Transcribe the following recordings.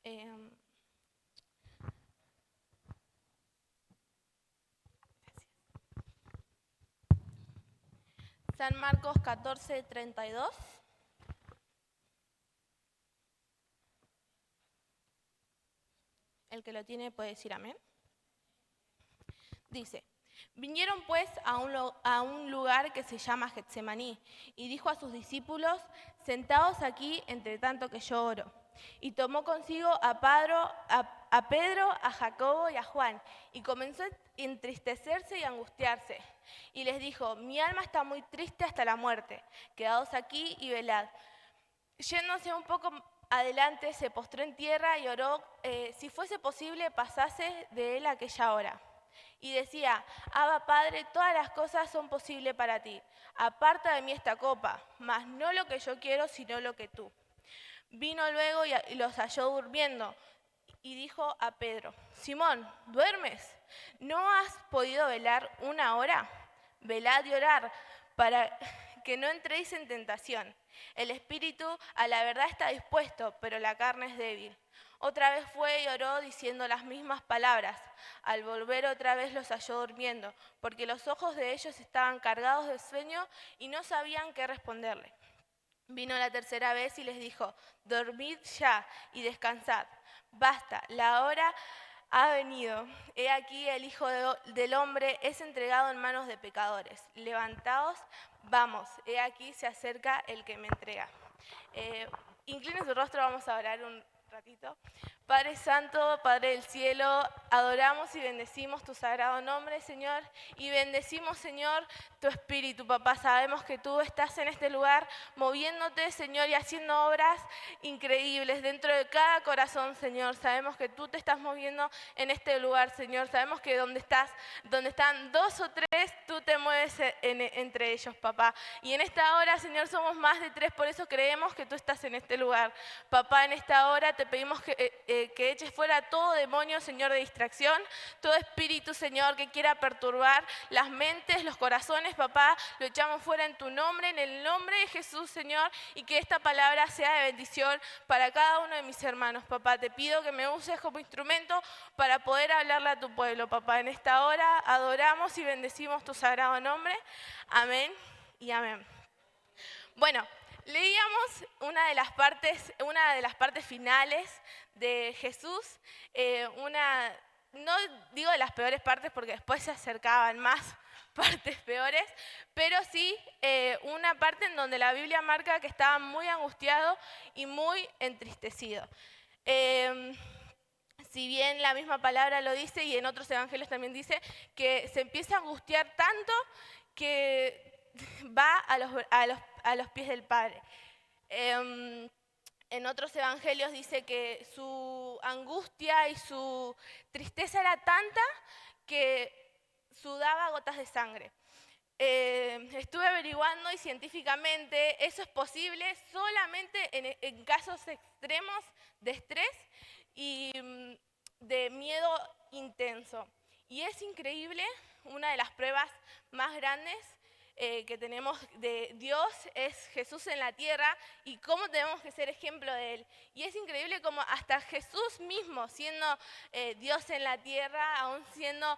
Em, San Marcos 14:32. El que lo tiene puede decir amén. Dice: vinieron pues a un lugar que se llama Getsemaní, y dijo a sus discípulos: sentaos aquí entre tanto que yo oro. Y tomó consigo a Pedro, a Jacobo y a Juan, y comenzó a entristecerse y angustiarse. Y les dijo: mi alma está muy triste hasta la muerte, quedaos aquí y velad. Yéndose un poco adelante, se postró en tierra y oró, si fuese posible, pasase de él aquella hora. Y decía: Abba, Padre, todas las cosas son posibles para ti. Aparta de mí esta copa, mas no lo que yo quiero, sino lo que tú. Vino luego y los halló durmiendo, y dijo a Pedro: Simón, ¿duermes? ¿No has podido velar una hora? Velad y orad, para que no entréis en tentación. El espíritu a la verdad está dispuesto, pero la carne es débil. Otra vez fue y oró diciendo las mismas palabras. Al volver otra vez los halló durmiendo, porque los ojos de ellos estaban cargados de sueño y no sabían qué responderle. Vino la tercera vez y les dijo: dormid ya y descansad. Basta, la hora ha venido. He aquí el Hijo del Hombre es entregado en manos de pecadores. Levantaos, vamos, he aquí se acerca el que me entrega. Incline su rostro, vamos a orar un ratito. Padre Santo, Padre del cielo, adoramos y bendecimos tu sagrado nombre, Señor, y bendecimos, Señor, tu espíritu, papá. Sabemos que tú estás en este lugar moviéndote, Señor, y haciendo obras increíbles dentro de cada corazón, Señor. Sabemos que tú te estás moviendo en este lugar, Señor. Sabemos que donde están dos o tres, tú te mueves entre ellos, papá. Y en esta hora, Señor, somos más de tres, por eso creemos que tú estás en este lugar. Papá, en esta hora te pedimos que eches fuera todo demonio, Señor, de distracción, todo espíritu, Señor, que quiera perturbar las mentes, los corazones, papá, lo echamos fuera en tu nombre, en el nombre de Jesús, Señor, y que esta palabra sea de bendición para cada uno de mis hermanos, papá. Te pido que me uses como instrumento para poder hablarle a tu pueblo, papá. En esta hora adoramos y bendecimos tu sagrado nombre. Amén y amén. Bueno, leíamos una de las partes finales de Jesús, no digo de las peores partes porque después se acercaban más partes peores, pero sí una parte en donde la Biblia marca que estaba muy angustiado y muy entristecido. Si bien la misma palabra lo dice, y en otros evangelios también dice, que se empieza a angustiar tanto que va a los pies del Padre. En otros evangelios dice que su angustia y su tristeza era tanta que sudaba gotas de sangre. Estuve averiguando y científicamente eso es posible solamente en casos extremos de estrés y de miedo intenso. Y es increíble, una de las pruebas más grandes que tenemos de Dios es Jesús en la tierra y cómo tenemos que ser ejemplo de Él. Y es increíble como hasta Jesús mismo, siendo Dios en la tierra, aún siendo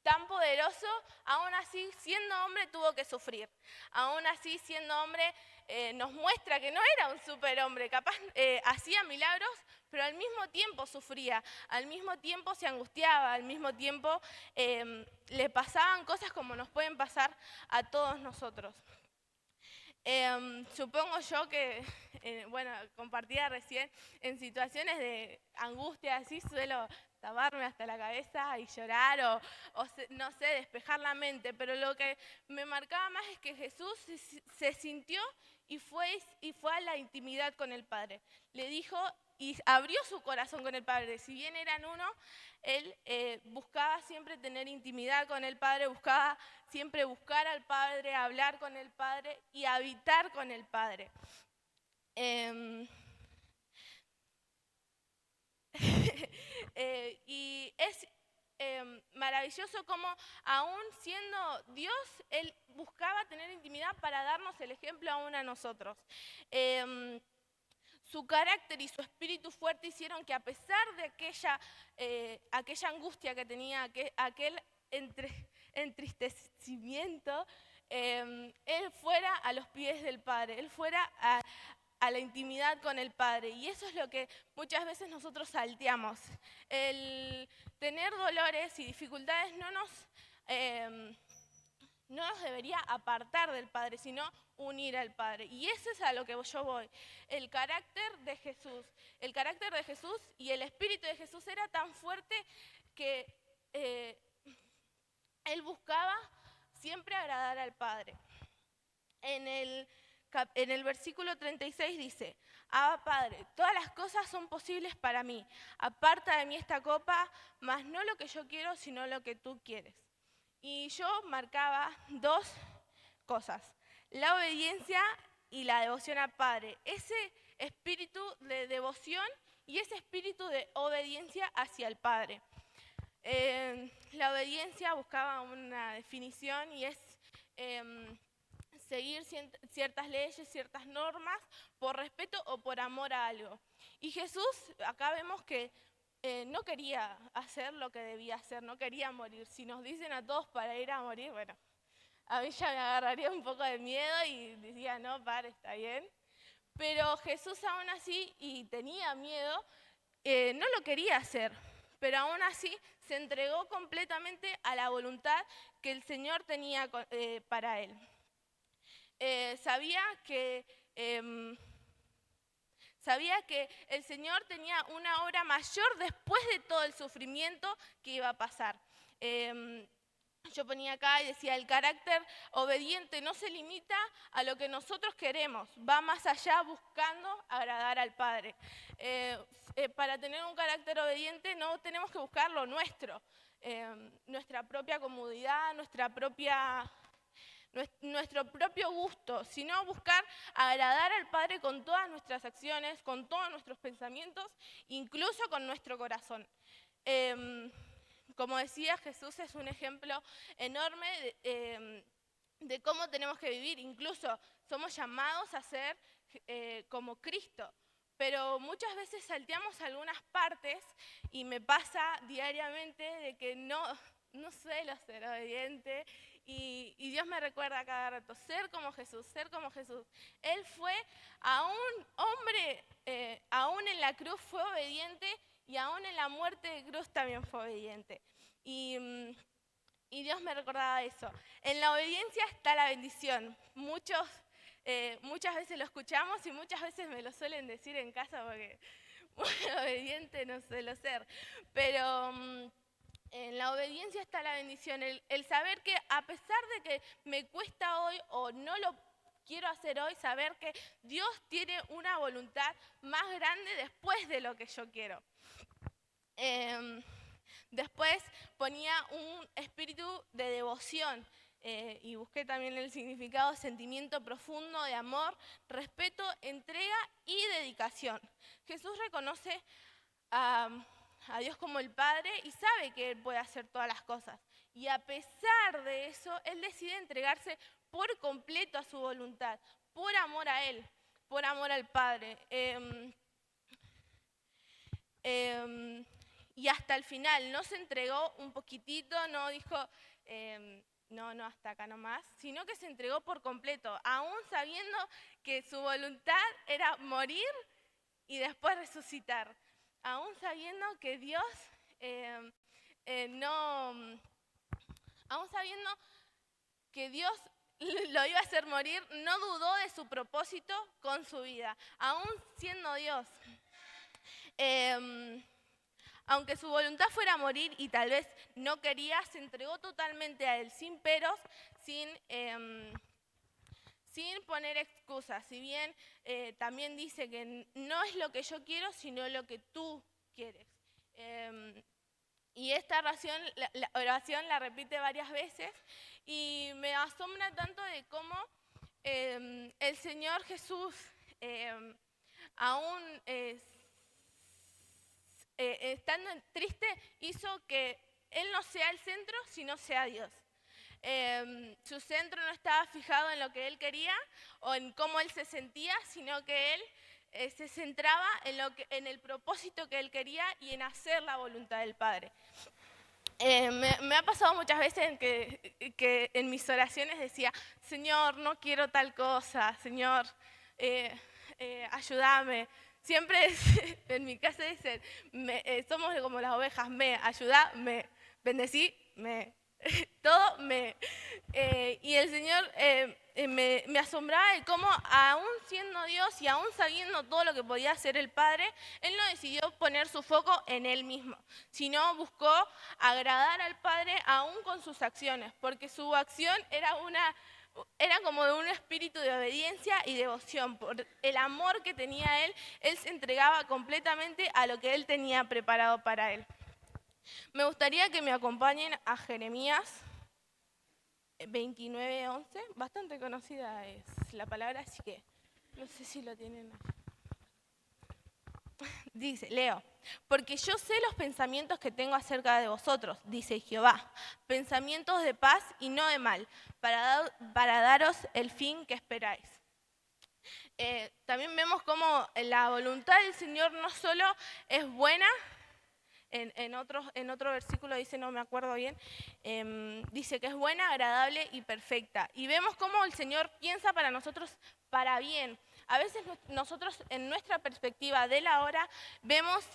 tan poderoso, aún así siendo hombre tuvo que sufrir. Aún así siendo hombre nos muestra que no era un superhombre, capaz hacía milagros, pero al mismo tiempo sufría, al mismo tiempo se angustiaba, al mismo tiempo le pasaban cosas como nos pueden pasar a todos nosotros. Supongo yo que, bueno, compartía recién, en situaciones de angustia así suelo taparme hasta la cabeza y llorar no sé, despejar la mente, pero lo que me marcaba más es que Jesús se sintió y fue a la intimidad con el Padre. Le dijo y abrió su corazón con el Padre. Si bien eran uno, él buscaba siempre tener intimidad con el Padre, buscaba siempre buscar al Padre, hablar con el Padre y habitar con el Padre. Y es maravilloso como aún siendo Dios, Él buscaba tener intimidad para darnos el ejemplo aún a nosotros. su carácter y su espíritu fuerte hicieron que a pesar de aquella angustia que tenía, aquel entristecimiento, él fuera a los pies del Padre, él fuera a la intimidad con el Padre. Y eso es lo que muchas veces nosotros salteamos. El tener dolores y dificultades no nos debería apartar del Padre, sino unir al Padre. Y eso es a lo que yo voy. El carácter de Jesús y el Espíritu de Jesús era tan fuerte que Él buscaba siempre agradar al Padre. En el versículo 36 dice: Abba Padre, todas las cosas son posibles para mí. Aparta de mí esta copa, mas no lo que yo quiero, sino lo que tú quieres. Y yo marcaba dos cosas: la obediencia y la devoción al Padre. Ese espíritu de devoción y ese espíritu de obediencia hacia el Padre. La obediencia buscaba una definición y es seguir ciertas leyes, ciertas normas, por respeto o por amor a algo. Y Jesús, acá vemos que no quería hacer lo que debía hacer, no quería morir. Si nos dicen a todos para ir a morir, bueno, a mí ya me agarraría un poco de miedo y diría, no, está bien. Pero Jesús aún así, y tenía miedo, no lo quería hacer, pero aún así se entregó completamente a la voluntad que el Señor tenía para él. Sabía que el Señor tenía una obra mayor después de todo el sufrimiento que iba a pasar. Yo ponía acá y decía, el carácter obediente no se limita a lo que nosotros queremos, va más allá buscando agradar al Padre. Para tener un carácter obediente no tenemos que buscar lo nuestro, nuestra propia comodidad, nuestro propio gusto, sino buscar agradar al Padre con todas nuestras acciones, con todos nuestros pensamientos, incluso con nuestro corazón. Como decía, Jesús es un ejemplo enorme de cómo tenemos que vivir. Incluso somos llamados a ser como Cristo. Pero muchas veces salteamos algunas partes y me pasa diariamente de que no suelo ser obediente y Dios me recuerda a cada rato, ser como Jesús, ser como Jesús. Él fue a un hombre, aún en la cruz fue obediente y aún en la muerte de cruz también fue obediente. Y Dios me recordaba eso. En la obediencia está la bendición. Muchas veces lo escuchamos y muchas veces me lo suelen decir en casa porque muy obediente no suelo ser. Pero en la obediencia está la bendición. El saber que a pesar de que me cuesta hoy o no lo quiero hacer hoy, saber que Dios tiene una voluntad más grande después de lo que yo quiero. Después ponía un espíritu de devoción y busqué también el significado: sentimiento profundo de amor, respeto, entrega y dedicación. Jesús reconoce a Dios como el Padre y sabe que Él puede hacer todas las cosas. Y a pesar de eso, Él decide entregarse por completo a su voluntad, por amor a Él, por amor al Padre. Y hasta el final, no se entregó un poquitito, no dijo, no, hasta acá nomás, sino que se entregó por completo, aún sabiendo que su voluntad era morir y después resucitar, aún sabiendo que Dios aún sabiendo que Dios lo iba a hacer morir, no dudó de su propósito con su vida, aún siendo Dios. Aunque su voluntad fuera morir y tal vez no quería, se entregó totalmente a Él, sin peros, sin poner excusas. Si bien también dice que no es lo que yo quiero, sino lo que tú quieres. Y esta oración la repite varias veces y me asombra tanto de cómo el Señor Jesús aún estando triste, hizo que Él no sea el centro, sino sea Dios. Su centro no estaba fijado en lo que Él quería o en cómo Él se sentía, sino que Él se centraba en el propósito que él quería y en hacer la voluntad del Padre. Me ha pasado muchas veces que en mis oraciones decía, Señor, no quiero tal cosa, Señor, ayúdame. Siempre en mi casa dicen, somos como las ovejas, ayuda, bendecí, todo me. Y el Señor me asombraba de cómo, aún siendo Dios y aún sabiendo todo lo que podía hacer el Padre, Él no decidió poner su foco en Él mismo, sino buscó agradar al Padre aún con sus acciones, porque su acción era como de un espíritu de obediencia y devoción. Por el amor que tenía Él se entregaba completamente a lo que Él tenía preparado para Él. Me gustaría que me acompañen a Jeremías 29:11, bastante conocida es la palabra, así que no sé si lo tienen. Dice, leo, porque yo sé los pensamientos que tengo acerca de vosotros, dice Jehová, pensamientos de paz y no de mal, para daros el fin que esperáis. También vemos cómo la voluntad del Señor no solo es buena. En otro versículo dice, no me acuerdo bien, dice que es buena, agradable y perfecta. Y vemos cómo el Señor piensa para nosotros para bien. A veces nosotros en nuestra perspectiva de la hora vemos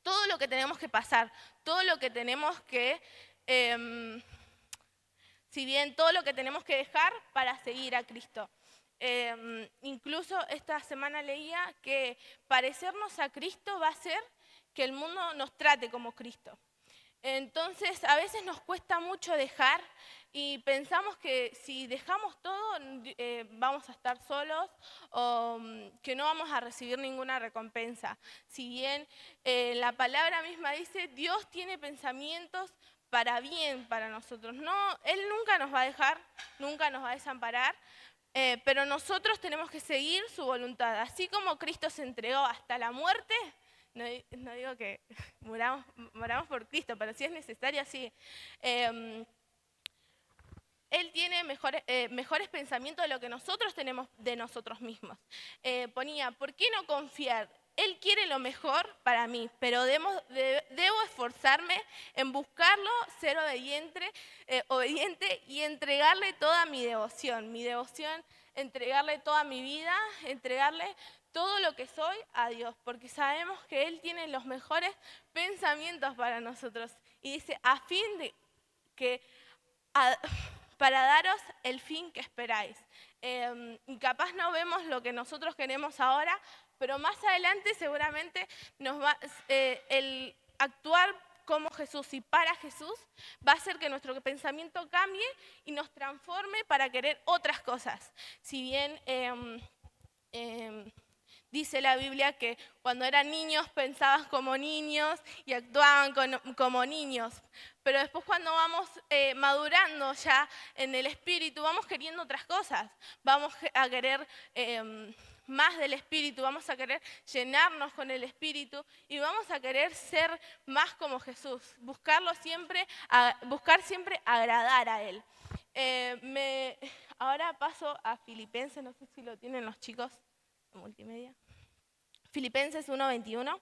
todo lo que tenemos que pasar, todo lo que tenemos que, si bien todo lo que tenemos que dejar para seguir a Cristo. Incluso esta semana leía que parecernos a Cristo va a ser que el mundo nos trate como Cristo. Entonces, a veces nos cuesta mucho dejar y pensamos que si dejamos todo vamos a estar solos o que no vamos a recibir ninguna recompensa. Si bien la palabra misma dice, Dios tiene pensamientos para bien para nosotros. No, Él nunca nos va a dejar, nunca nos va a desamparar. Pero nosotros tenemos que seguir su voluntad. Así como Cristo se entregó hasta la muerte, no digo que moramos por Cristo, pero si es necesario, sí. Él tiene mejores pensamientos de lo que nosotros tenemos de nosotros mismos. Ponía, ¿por qué no confiar? Él quiere lo mejor para mí, pero debo esforzarme en buscarlo, ser obediente y entregarle toda mi devoción. Mi devoción, entregarle toda mi vida, entregarle todo lo que soy a Dios, porque sabemos que Él tiene los mejores pensamientos para nosotros. Y dice, a fin de que... para daros el fin que esperáis. Y capaz no vemos lo que nosotros queremos ahora, pero más adelante seguramente el actuar como Jesús y para Jesús va a hacer que nuestro pensamiento cambie y nos transforme para querer otras cosas. Si bien dice la Biblia que cuando eran niños pensaban como niños y actuaban como niños, pero después cuando vamos madurando ya en el espíritu, vamos queriendo otras cosas, vamos a querer más del espíritu, vamos a querer llenarnos con el espíritu y vamos a querer ser más como Jesús, buscar siempre agradar a Él. Ahora paso a Filipenses, no sé si lo tienen los chicos en multimedia. Filipenses 1:21.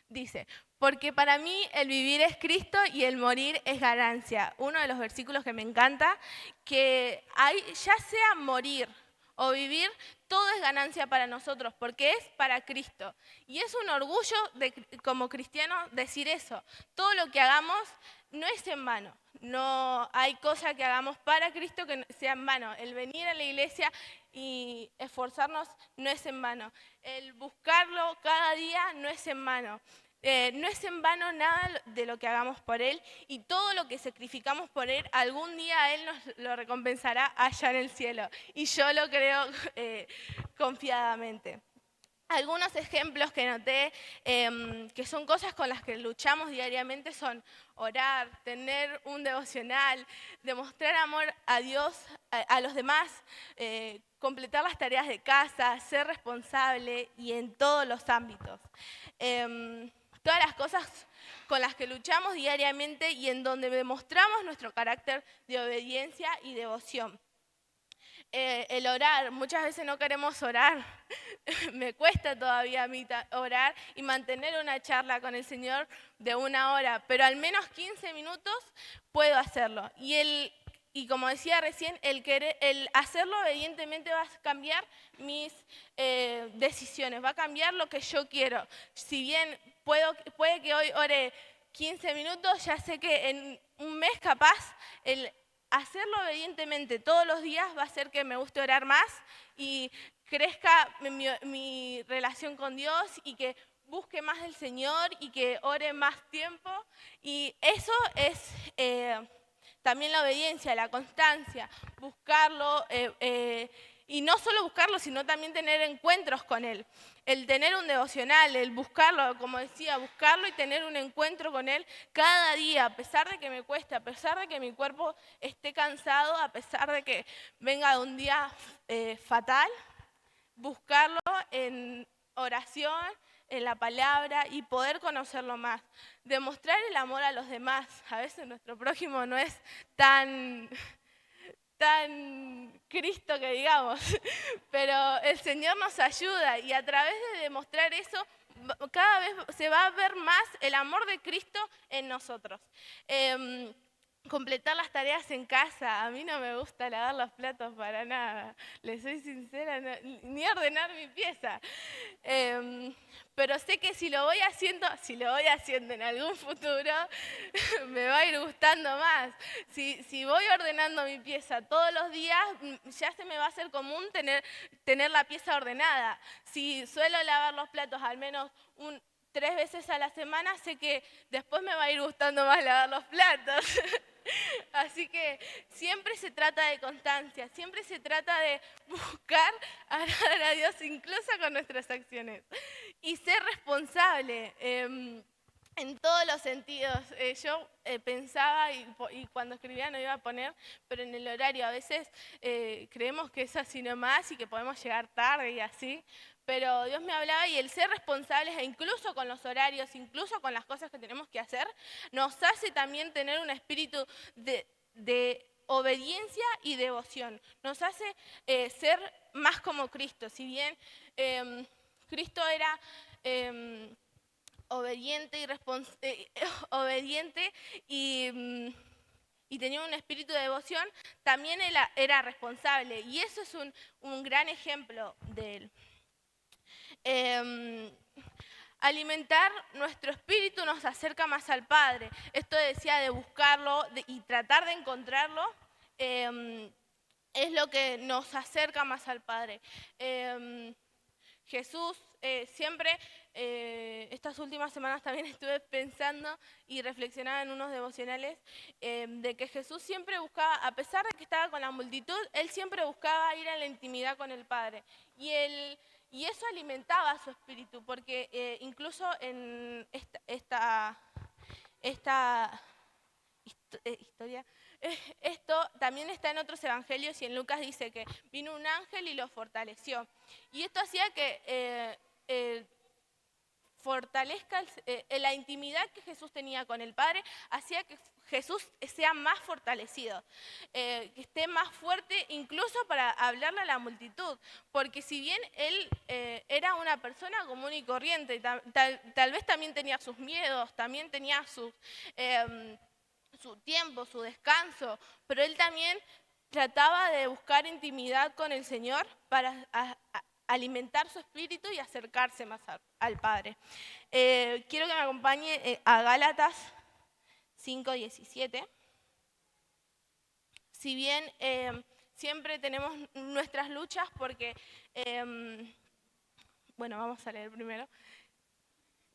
Dice, porque para mí el vivir es Cristo y el morir es ganancia. Uno de los versículos que me encanta, que ya sea morir o vivir, todo es ganancia para nosotros, porque es para Cristo. Y es un orgullo como cristianos decir eso. Todo lo que hagamos no es en vano. No hay cosa que hagamos para Cristo que sea en vano. El venir a la iglesia y esforzarnos no es en vano. El buscarlo cada día no es en vano. No es en vano nada de lo que hagamos por Él y todo lo que sacrificamos por Él, algún día Él nos lo recompensará allá en el cielo. Y yo lo creo confiadamente. Algunos ejemplos que noté, que son cosas con las que luchamos diariamente, son orar, tener un devocional, demostrar amor a Dios, a los demás, completar las tareas de casa, ser responsable y en todos los ámbitos. todas las cosas con las que luchamos diariamente y en donde demostramos nuestro carácter de obediencia y devoción. El orar, muchas veces no queremos orar, me cuesta todavía a mí orar y mantener una charla con el Señor de 1 hora, pero al menos 15 minutos puedo hacerlo. Y como decía recién, el hacerlo obedientemente va a cambiar mis decisiones, va a cambiar lo que yo quiero. Si bien puede que hoy ore 15 minutos, ya sé que en un mes capaz el hacerlo obedientemente todos los días va a hacer que me guste orar más y crezca mi relación con Dios y que busque más del Señor y que ore más tiempo. Y eso es también la obediencia, la constancia, buscarlo. Y no solo buscarlo, sino también tener encuentros con Él. El tener un devocional, el buscarlo, como decía, buscarlo y tener un encuentro con Él cada día, a pesar de que me cueste, a pesar de que mi cuerpo esté cansado, a pesar de que venga un día fatal, buscarlo en oración, en la palabra y poder conocerlo más. Demostrar el amor a los demás. A veces nuestro prójimo no es tan Cristo que digamos, pero el Señor nos ayuda y a través de demostrar eso, cada vez se va a ver más el amor de Cristo en nosotros. Completar las tareas en casa, a mí no me gusta lavar los platos para nada, les soy sincera, ni ordenar mi pieza. Pero sé que si lo voy haciendo en algún futuro, me va a ir gustando más. Si voy ordenando mi pieza todos los días, ya se me va a hacer común tener la pieza ordenada. Si suelo lavar los platos al menos 3 veces a la semana, sé que después me va a ir gustando más lavar los platos. Así que siempre se trata de constancia, siempre se trata de buscar agradar a Dios incluso con nuestras acciones y ser responsable en todos los sentidos. Yo pensaba y cuando escribía no iba a poner, pero en el horario a veces creemos que es así nomás y que podemos llegar tarde y así. Pero Dios me hablaba y el ser responsables, e incluso con los horarios, incluso con las cosas que tenemos que hacer, nos hace también tener un espíritu de obediencia y devoción. Nos hace ser más como Cristo. Si bien Cristo era obediente y tenía un espíritu de devoción, también era responsable. Y eso es un gran ejemplo de él. Alimentar nuestro espíritu nos acerca más al Padre. Esto decía de buscarlo y tratar de encontrarlo, es lo que nos acerca más al Padre. Jesús siempre, estas últimas semanas también estuve pensando y reflexionaba en unos devocionales de que Jesús siempre buscaba, a pesar de que estaba con la multitud, Él siempre buscaba ir a la intimidad con el Padre. Y eso alimentaba su espíritu, porque incluso en esta historia, esto también está en otros evangelios y en Lucas dice que vino un ángel y lo fortaleció. Y esto hacía que fortalezca la intimidad que Jesús tenía con el Padre, hacía que Jesús sea más fortalecido, que esté más fuerte incluso para hablarle a la multitud, porque si bien él era una persona común y corriente, tal vez también tenía sus miedos, también tenía su tiempo, su descanso, pero él también trataba de buscar intimidad con el Señor para alimentar su espíritu y acercarse más al Padre. Quiero que me acompañe a Gálatas 5:17. Si bien siempre tenemos nuestras luchas porque, bueno, vamos a leer primero.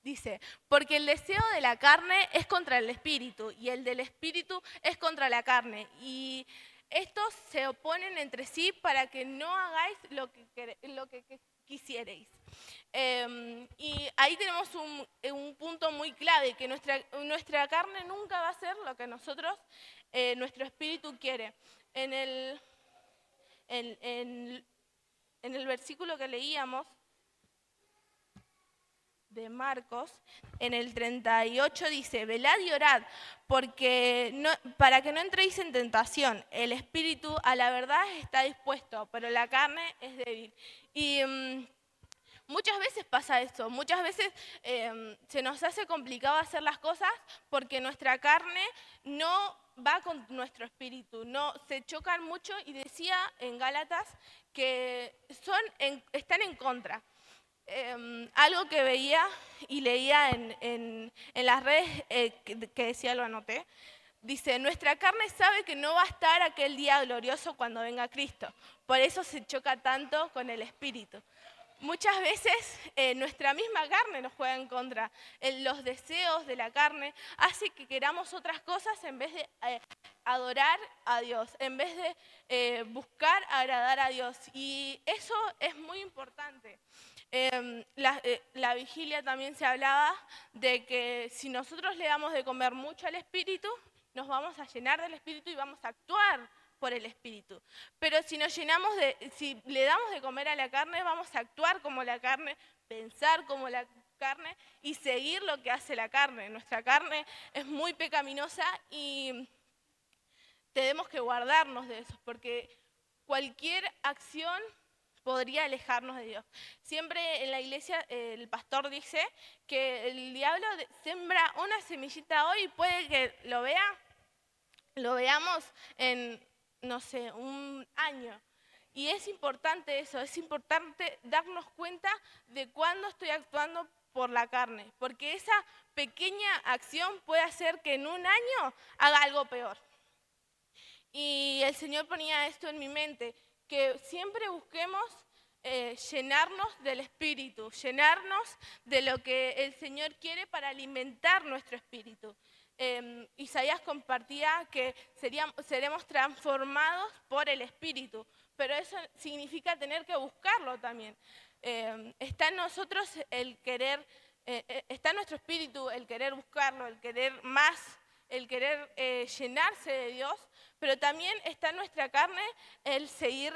Dice, porque el deseo de la carne es contra el espíritu y el del espíritu es contra la carne. Y estos se oponen entre sí para que no hagáis lo que quisierais. Y ahí tenemos un punto muy clave, que nuestra carne nunca va a ser lo que nuestro espíritu quiere. En el versículo que leíamos, de Marcos, en el 38 dice, velad y orad, para que no entréis en tentación. El espíritu a la verdad está dispuesto, pero la carne es débil. Y muchas veces pasa esto, muchas veces se nos hace complicado hacer las cosas porque nuestra carne no va con nuestro espíritu, no se chocan mucho, y decía en Gálatas que están en contra. Algo que veía y leía en las redes, que decía, lo anoté, dice, nuestra carne sabe que no va a estar aquel día glorioso cuando venga Cristo, por eso se choca tanto con el espíritu. Muchas veces nuestra misma carne nos juega en contra. Los deseos de la carne hacen que queramos otras cosas en vez de adorar a Dios, en vez de buscar agradar a Dios. Y eso es muy importante. La vigilia también se hablaba de que si nosotros le damos de comer mucho al espíritu, nos vamos a llenar del espíritu y vamos a actuar por el espíritu. Pero si si le damos de comer a la carne, vamos a actuar como la carne, pensar como la carne y seguir lo que hace la carne. Nuestra carne es muy pecaminosa y tenemos que guardarnos de eso, porque cualquier acción podría alejarnos de Dios. Siempre en la iglesia el pastor dice que el diablo siembra una semillita hoy y puede que lo veamos en, no sé, un año. Y es importante eso, es importante darnos cuenta de cuándo estoy actuando por la carne, porque esa pequeña acción puede hacer que en un año haga algo peor. Y el Señor ponía esto en mi mente, que siempre busquemos llenarnos del Espíritu, llenarnos de lo que el Señor quiere para alimentar nuestro espíritu. Isaías compartía que seremos transformados por el Espíritu, pero eso significa tener que buscarlo también. Está en nosotros el querer, está en nuestro espíritu el querer buscarlo, el querer más, el querer llenarse de Dios, pero también está en nuestra carne el seguir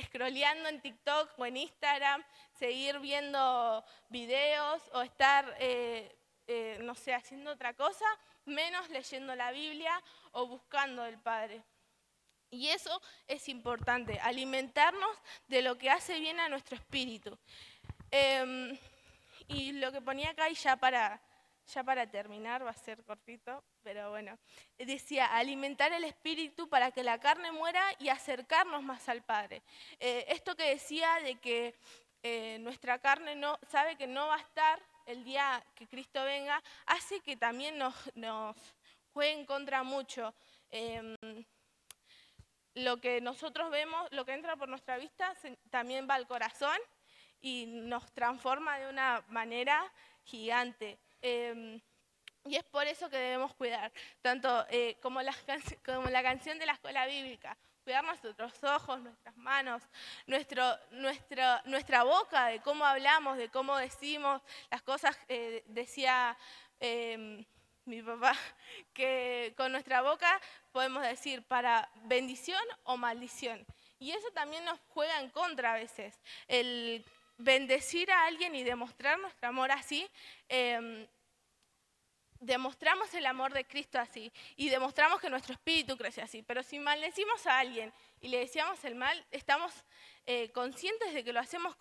scrolleando en TikTok o en Instagram, seguir viendo videos o estar, no sé, haciendo otra cosa, menos leyendo la Biblia o buscando al Padre. Y eso es importante, alimentarnos de lo que hace bien a nuestro espíritu. Y lo que ponía acá, y ya para terminar, va a ser cortito, pero bueno, decía, alimentar el espíritu para que la carne muera y acercarnos más al Padre. Esto que decía de que nuestra carne no sabe que no va a estar el día que Cristo venga, hace que también nos juegue en contra mucho. Lo que nosotros vemos, lo que entra por nuestra vista, también va al corazón y nos transforma de una manera gigante. Y es por eso que debemos cuidar, tanto como la canción de la escuela bíblica, cuidar nuestros ojos, nuestras manos, nuestra boca, de cómo hablamos, de cómo decimos las cosas. Decía mi papá que con nuestra boca podemos decir para bendición o maldición. Y eso también nos juega en contra a veces. El bendecir a alguien y demostrar nuestro amor así, demostramos el amor de Cristo así y demostramos que nuestro espíritu crece así. Pero si maldecimos a alguien y le deseamos el mal, estamos conscientes de que lo hacemos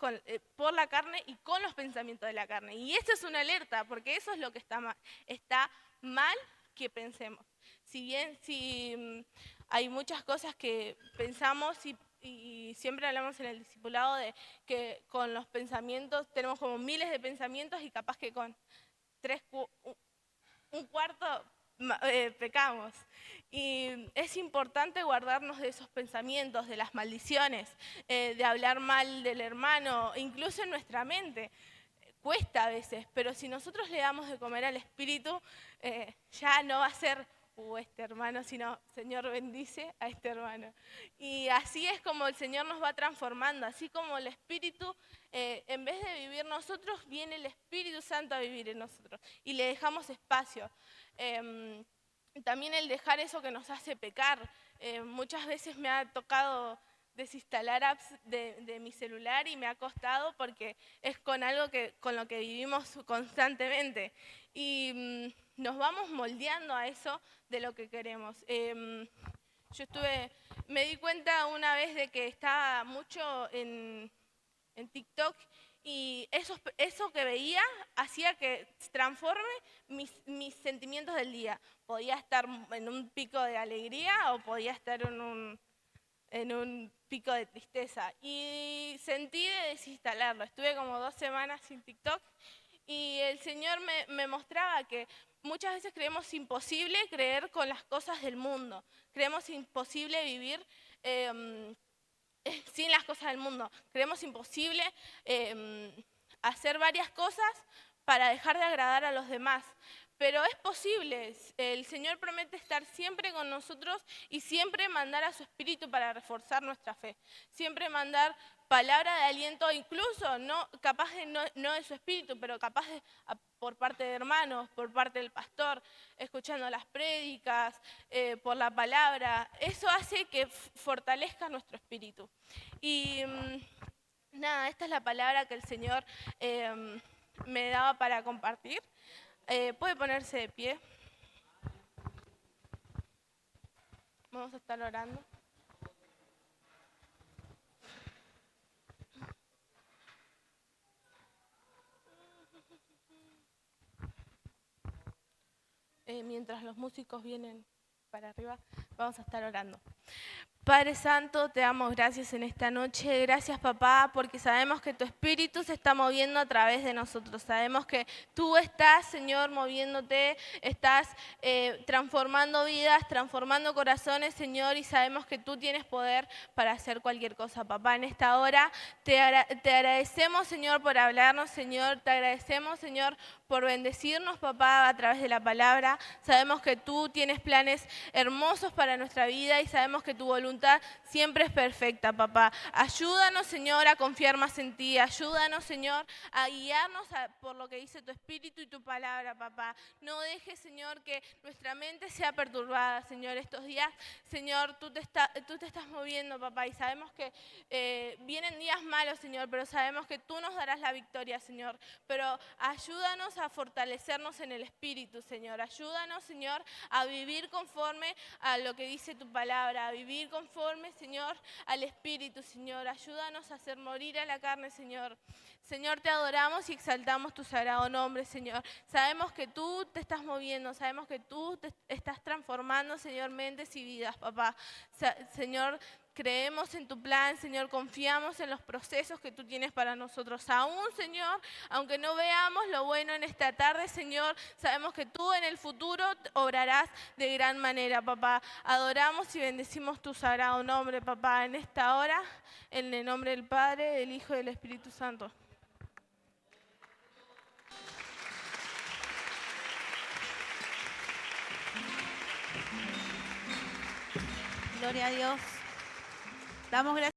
por la carne y con los pensamientos de la carne. Y esto es una alerta, porque eso es lo que está mal que pensemos. Si bien hay muchas cosas que pensamos y siempre hablamos en el discipulado de que con los pensamientos tenemos como miles de pensamientos y capaz que con un cuarto pecamos. Y es importante guardarnos de esos pensamientos, de las maldiciones, de hablar mal del hermano, incluso en nuestra mente. Cuesta a veces, pero si nosotros le damos de comer al Espíritu, ya no va a ser este hermano, sino Señor bendice a este hermano. Y así es como el Señor nos va transformando, así como el Espíritu, en vez de vivir nosotros, viene el Espíritu Santo a vivir en nosotros y le dejamos espacio. También el dejar eso que nos hace pecar. Muchas veces me ha tocado desinstalar apps de mi celular y me ha costado porque es con lo que vivimos constantemente. Y nos vamos moldeando a eso de lo que queremos. Me di cuenta una vez de que estaba mucho en TikTok y eso que veía hacía que transforme mis sentimientos del día. Podía estar en un pico de alegría o podía estar en un pico de tristeza. Y sentí de desinstalarlo. Estuve como 2 semanas sin TikTok y el Señor me mostraba que muchas veces creemos imposible creer con las cosas del mundo. Creemos imposible vivir sin las cosas del mundo. Creemos imposible hacer varias cosas para dejar de agradar a los demás. Pero es posible, el Señor promete estar siempre con nosotros y siempre mandar a su Espíritu para reforzar nuestra fe. Siempre mandar palabra de aliento, incluso capaz de no de su Espíritu, pero capaz por parte de hermanos, por parte del pastor, escuchando las prédicas, por la palabra. Eso hace que fortalezca nuestro espíritu. Y nada, esta es la palabra que el Señor me daba para compartir. Puede ponerse de pie. Vamos a estar orando. Mientras los músicos vienen para arriba, vamos a estar orando. Padre Santo, te damos gracias en esta noche. Gracias, papá, porque sabemos que tu Espíritu se está moviendo a través de nosotros. Sabemos que tú estás, Señor, moviéndote, estás transformando vidas, transformando corazones, Señor, y sabemos que tú tienes poder para hacer cualquier cosa, papá. En esta hora te agradecemos, Señor, por hablarnos, Señor. Te agradecemos, Señor, por bendecirnos, papá, a través de la palabra. Sabemos que tú tienes planes hermosos para nuestra vida y sabemos que tu voluntad siempre es perfecta, papá. Ayúdanos, Señor, a confiar más en ti. Ayúdanos, Señor, a guiarnos por lo que dice tu Espíritu y tu palabra, papá. No dejes, Señor, que nuestra mente sea perturbada, Señor. Estos días, Señor, tú te estás moviendo, papá, y sabemos que vienen días malos, Señor, pero sabemos que tú nos darás la victoria, Señor. Pero ayúdanos a fortalecernos en el Espíritu, Señor. Ayúdanos, Señor, a vivir conforme a lo que dice tu palabra, a vivir conforme, Señor, al Espíritu, Señor. Ayúdanos a hacer morir a la carne, Señor. Señor, te adoramos y exaltamos tu sagrado nombre, Señor. Sabemos que tú te estás moviendo, sabemos que tú te estás transformando, Señor, mentes y vidas, papá. Señor, creemos en tu plan, Señor, confiamos en los procesos que tú tienes para nosotros. Aún, Señor, aunque no veamos lo bueno en esta tarde, Señor, sabemos que tú en el futuro obrarás de gran manera, papá. Adoramos y bendecimos tu sagrado nombre, papá, en esta hora, en el nombre del Padre, del Hijo y del Espíritu Santo. Gloria a Dios. Damos gracias.